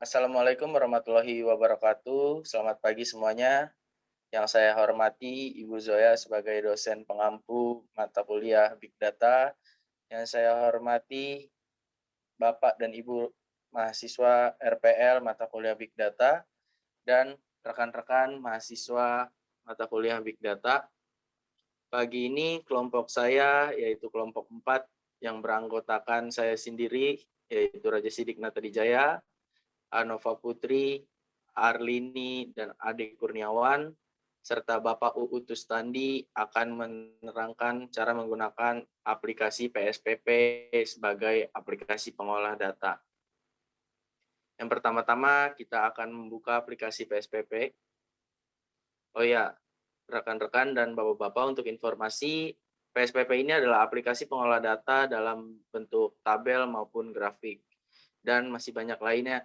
Assalamualaikum warahmatullahi wabarakatuh. Selamat pagi semuanya. Yang saya hormati Ibu Zoya sebagai dosen pengampu mata kuliah Big Data. Yang saya hormati Bapak dan Ibu mahasiswa RPL mata kuliah Big Data dan rekan-rekan mahasiswa mata kuliah Big Data. Pagi ini kelompok saya yaitu kelompok 4 yang beranggotakan saya sendiri yaitu Raja Sidik Natadijaya, Anova Putri, Arlini, dan Ade Kurniawan, serta Bapak UU Tustandi akan menerangkan cara menggunakan aplikasi PSPP sebagai aplikasi pengolah data. Yang pertama-tama kita akan membuka aplikasi PSPP. Oh ya, rekan-rekan dan bapak-bapak untuk informasi, PSPP ini adalah aplikasi pengolah data dalam bentuk tabel maupun grafik. Dan masih banyak lainnya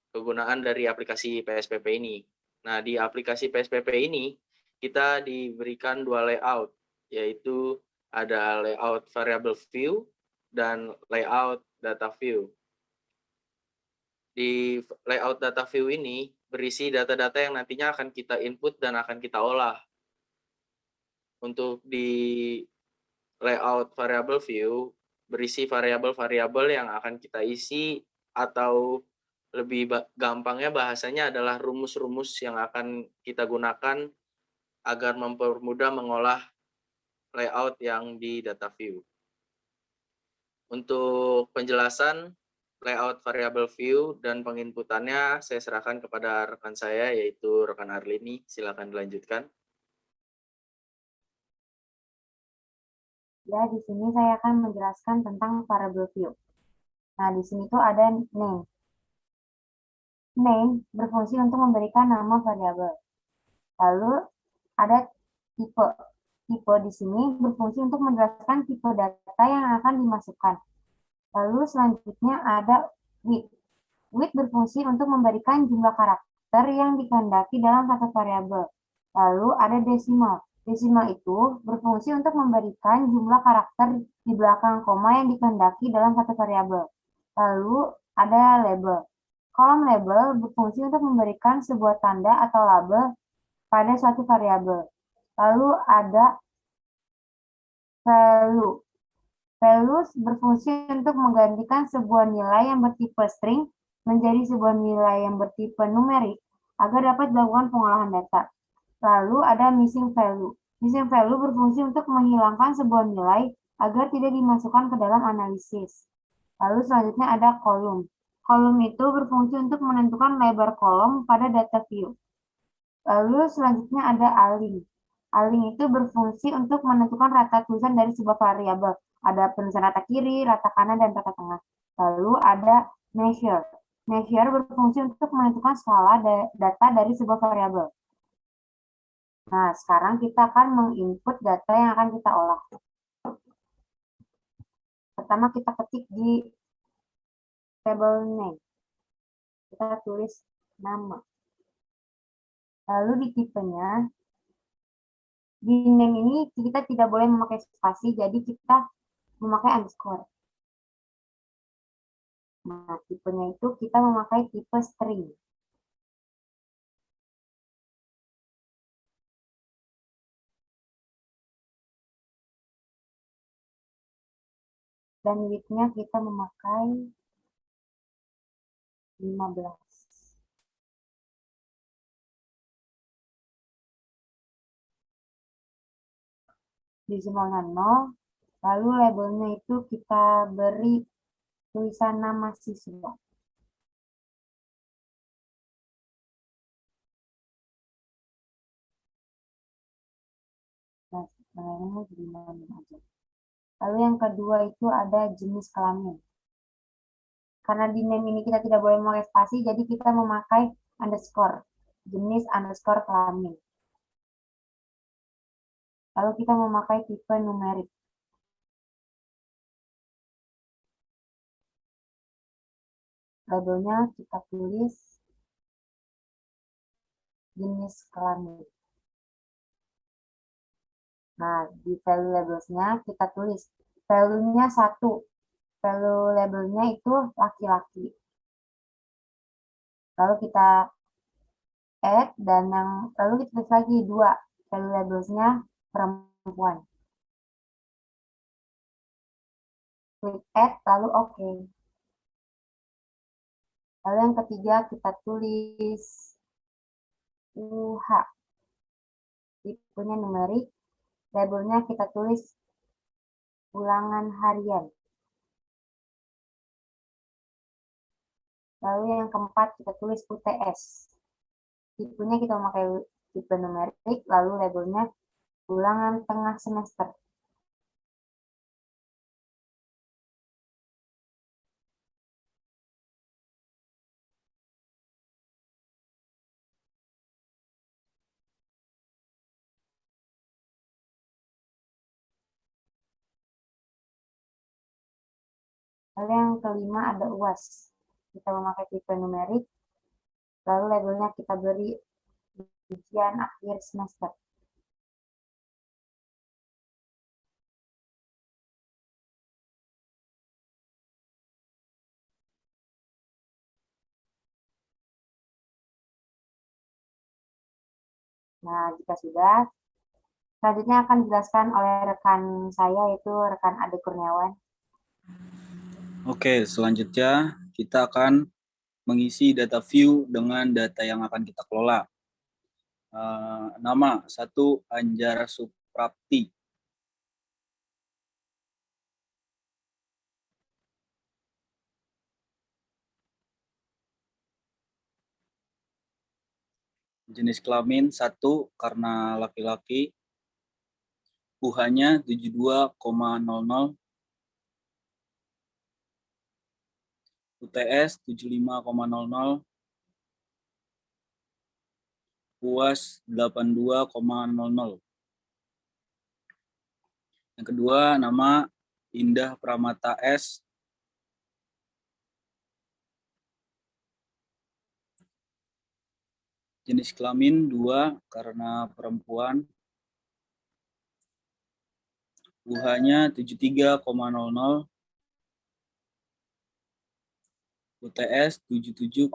kegunaan dari aplikasi PSPP ini. Nah, di aplikasi PSPP ini kita diberikan dua layout, yaitu ada layout variable view dan layout data view. Di layout data view ini berisi data-data yang nantinya akan kita input dan akan kita olah. Untuk di layout variable view berisi variabel-variabel yang akan kita isi atau lebih gampangnya bahasanya adalah rumus-rumus yang akan kita gunakan agar mempermudah mengolah layout yang di data view. Untuk penjelasan layout variable view dan penginputannya saya serahkan kepada rekan saya yaitu rekan Arlini. Silakan dilanjutkan. Ya, di sini saya akan menjelaskan tentang variable view. Nah, di sini tuh ada name. Name berfungsi untuk memberikan nama variabel. Lalu ada tipe. Tipe di sini berfungsi untuk menjelaskan tipe data yang akan dimasukkan. Lalu selanjutnya ada width. Width berfungsi untuk memberikan jumlah karakter yang dikehendaki dalam satu variabel. Lalu ada decimal. Decimal itu berfungsi untuk memberikan jumlah karakter di belakang koma yang dikehendaki dalam satu variabel. Lalu ada label. Kolom label berfungsi untuk memberikan sebuah tanda atau label pada suatu variabel. Lalu ada value. Value berfungsi untuk menggantikan sebuah nilai yang bertipe string menjadi sebuah nilai yang bertipe numerik agar dapat dilakukan pengolahan data. Lalu ada missing value. Missing value berfungsi untuk menghilangkan sebuah nilai agar tidak dimasukkan ke dalam analisis. Lalu selanjutnya ada kolom. Kolom itu berfungsi untuk menentukan lebar kolom pada data view. Lalu selanjutnya ada align. Align itu berfungsi untuk menentukan rata tulisan dari sebuah variabel. Ada penulisan rata kiri, rata kanan, dan rata tengah. Lalu ada measure. Measure berfungsi untuk menentukan skala data dari sebuah variabel. Nah, sekarang kita akan menginput data yang akan kita olah. Pertama kita ketik di table name. Kita tulis nama. Lalu di tipenya, di name ini kita tidak boleh memakai spasi, jadi kita memakai underscore. Nah, tipenya itu kita memakai tipe string. Dan width-nya kita memakai 15. Decimalnya 0, lalu labelnya itu kita beri tulisan nama siswa. Nah, namanya gimana aja. Lalu yang kedua itu ada jenis kelamin. Karena di name ini kita tidak boleh memakai spasi, jadi kita memakai underscore. Jenis underscore kelamin. Lalu kita memakai tipe numerik. Labelnya kita tulis jenis kelamin. Nah, di value labelsnya kita tulis value-nya 1. value labelnya itu laki-laki. Lalu kita add dan lalu kita tulis lagi 2 value labelsnya perempuan. Klik add lalu oke. Lalu yang ketiga kita tulis UH. Tipenya numerik, labelnya kita tulis ulangan harian. Lalu yang keempat kita tulis UTS. Tipenya kita memakai tipe numerik, lalu labelnya ulangan tengah semester. Lalu yang kelima ada UAS. Kita memakai tipe numerik, lalu labelnya kita beri ujian akhir semester. Nah, jika sudah, selanjutnya akan dijelaskan oleh rekan saya, yaitu rekan Ade Kurniawan. Oke, selanjutnya kita akan mengisi data view dengan data yang akan kita kelola. Nama 1 Anjara Suprapti. Jenis kelamin 1 karena laki-laki. UH-nya 72,00. UTS 75,00. UAS 82,00. Yang kedua, nama Indah Pramata S. Jenis kelamin 2 karena perempuan. UH-nya 73,00. UTS 77,00.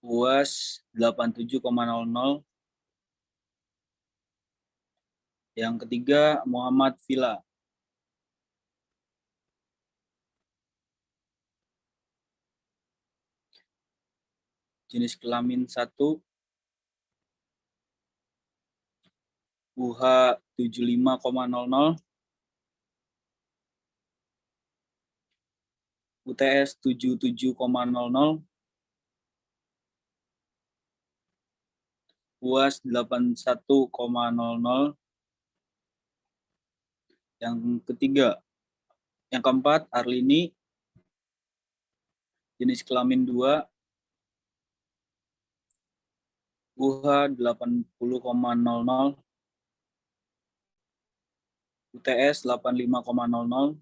UAS 87,00. Yang ketiga, Muhammad Villa. Jenis kelamin 1. UH 75,00. UTS 77,00. UAS 81,00. Yang keempat, Arlini. Jenis kelamin 2. UH 80,00. UTS 85,00.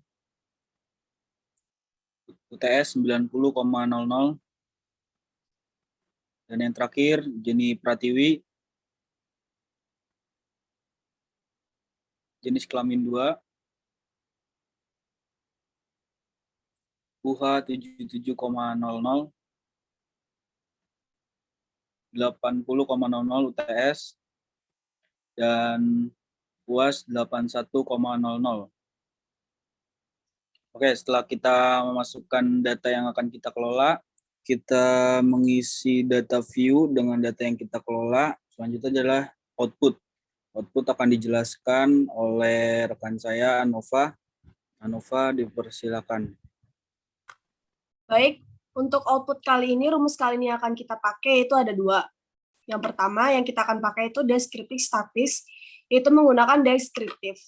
UTS 90,00. Dan yang terakhir, Jenny Pratiwi. Jenis kelamin 2. UH 77,00. 80,00 UTS. Dan UAS 81,00. Oke, setelah kita memasukkan data yang akan kita kelola, kita mengisi data view dengan data yang kita kelola. Selanjutnya adalah output. Output akan dijelaskan oleh rekan saya, Anova. Anova, dipersilakan. Baik, untuk output kali ini, rumus kali ini akan kita pakai itu ada 2. Yang pertama yang kita akan pakai itu deskriptif statis, yaitu menggunakan deskriptif.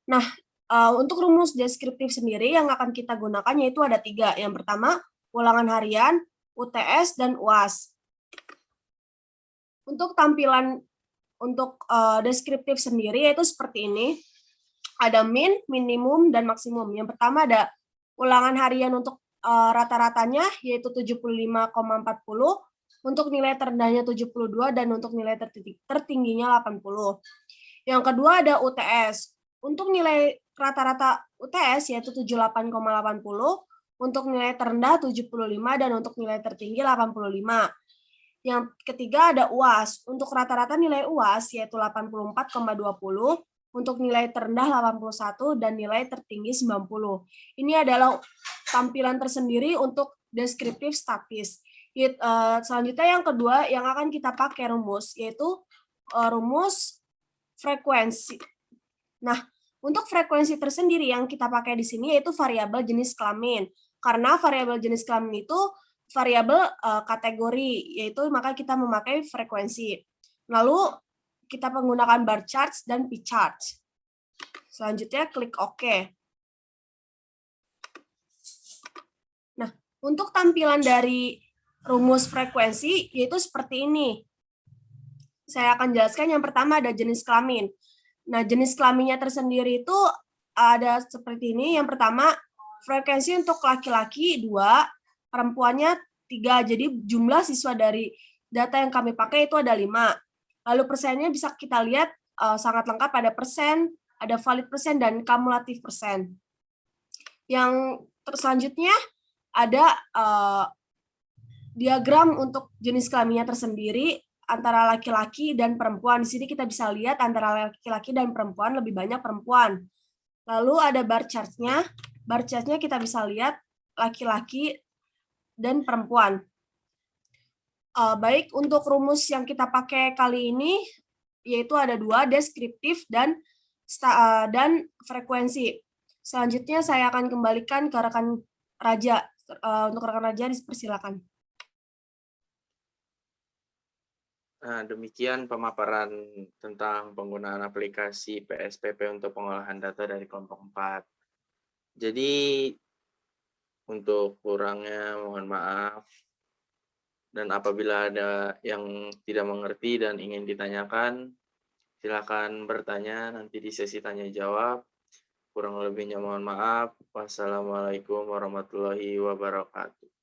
Nah, untuk rumus deskriptif sendiri yang akan kita gunakan yaitu ada 3. Yang pertama, ulangan harian, UTS, dan UAS. Untuk tampilan untuk deskriptif sendiri yaitu seperti ini. Ada min, minimum, dan maksimum. Yang pertama ada ulangan harian untuk rata-ratanya yaitu 75,40, untuk nilai terendahnya 72, dan untuk nilai tertingginya 80. Yang kedua ada UTS. Untuk nilai rata-rata UTS yaitu 78,80, untuk nilai terendah 75, dan untuk nilai tertinggi 85. Yang ketiga ada UAS. Untuk rata-rata nilai UAS yaitu 84,20, untuk nilai terendah 81, dan nilai tertinggi 90. Ini adalah tampilan tersendiri untuk deskriptif statis. Selanjutnya yang kedua yang akan kita pakai rumus, yaitu rumus frekuensi. Nah, untuk frekuensi tersendiri yang kita pakai di sini yaitu variabel jenis kelamin. Karena variabel jenis kelamin itu variabel kategori, yaitu maka kita memakai frekuensi. Lalu kita menggunakan bar charts dan pie charts. Selanjutnya klik OK. Nah, untuk tampilan dari rumus frekuensi yaitu seperti ini. Saya akan jelaskan yang pertama ada jenis kelamin. Nah, jenis kelaminnya tersendiri itu ada seperti ini. Yang pertama, frekuensi untuk laki-laki 2, perempuannya 3. Jadi jumlah siswa dari data yang kami pakai itu ada 5. Lalu persennya bisa kita lihat sangat lengkap, ada persen, ada valid persen, dan kumulatif persen. Yang selanjutnya ada diagram untuk jenis kelaminnya tersendiri antara laki-laki dan perempuan. Di sini kita bisa lihat antara laki-laki dan perempuan lebih banyak perempuan. Lalu ada bar chart-nya. Bar chart-nya kita bisa lihat laki-laki dan perempuan. Baik, untuk rumus yang kita pakai kali ini yaitu ada 2, deskriptif dan frekuensi. Selanjutnya saya akan kembalikan ke rekan Raja. Untuk rekan Raja dipersilakan. Nah, demikian pemaparan tentang penggunaan aplikasi PSPP untuk pengolahan data dari kelompok 4. Jadi, untuk kurangnya mohon maaf. Dan apabila ada yang tidak mengerti dan ingin ditanyakan, silakan bertanya nanti di sesi tanya jawab. Kurang lebihnya mohon maaf. Wassalamualaikum warahmatullahi wabarakatuh.